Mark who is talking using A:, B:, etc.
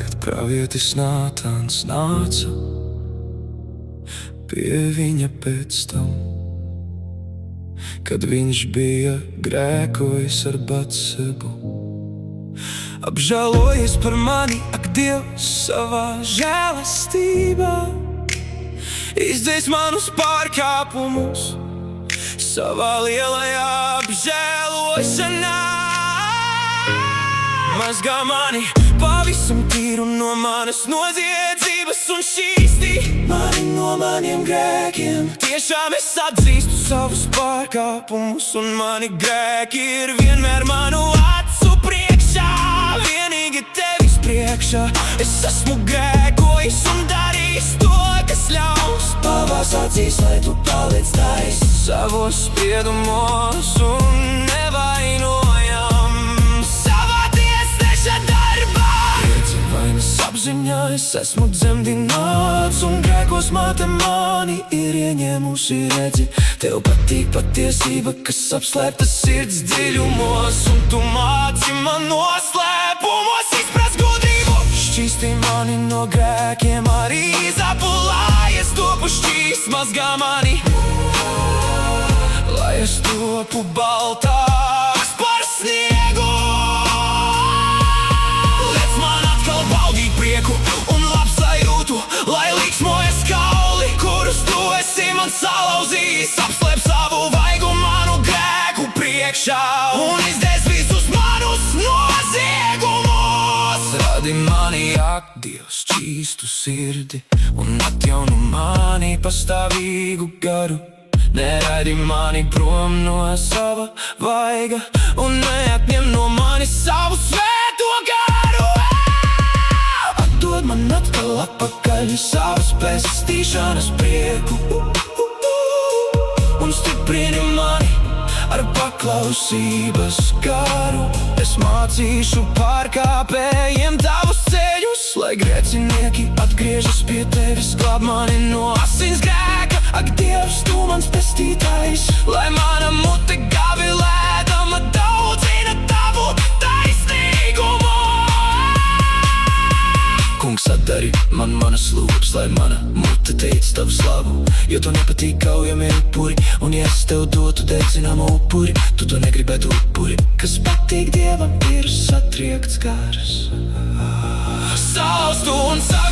A: Kad pravietis Nātāns nāca pie viņa pēc tam, kad viņš bija grēkojis ar Batsebu, apžēlojies par mani, ak, Dievs, savā žēlastībā, izdzēs manus pārkāpumus savā lielajā apžēlošanā. Mazgā mani pavisam tīru no manas noziedzības un šķīstī mani no maniem grēkiem. Tiešām es atzīstu savus pārkāpumus, un mani grēki ir vienmēr manu acu priekšā. Vienīgi tevis priekšā es esmu grēkojis un darījis to, kas ļaus. Tavās acīs, lai tu paliec taisns savos spriedumos un nevainojam savā tiesneša darbā. Piedzīvainas apziņā es esmu dzemdināts, un grēkos māte mani ir ieņēmusi redzi. Tev patīk patiesība, kas apslēpta sirds dziļumos, un tu māci man noslēpumos izprast gudrību. Šķīstī mani no grēkiem arī zapulā, es topu šķīst, mazgā mani, lai es topu baltāks par sniegu. Liec man atkal baudīt prieku un labsajūtu, lai liksmojas kauli, kurus tu esi man salauzījis. Apslēp savu vaigu manu grēku priekšā un izdzēs visus manus noziegumus. Radi mani, ak, Dievs, šķīstu sirdi un atjauno mani pastāvīgu garu. Neraidi mani prom no sava vaiga un neatņem no manis savu svēto garu. Atdod man atkal atpakaļ savas pestīšanas prieku un stiprini mani ar paklausības garu. Es mācīšu pārkāpējiem tavus ceļus, lai grēcinieki atgriežas pie tevis. Glāb mani no asins grēka, ak, Dievs, tu mans pestītājs, lai mana mute gavilēdama daudzina tavu taisnīgumu. Kungs, atdari man manas lūpas, lai mana mute teic tavu slavu, jo tu nepatīk kaujamie upuri, un ja es tev dotu dedzināmu upuri, tu to negribētu upuri. Kas patīk Dievam, ir satriekts gars. Saustu un saustu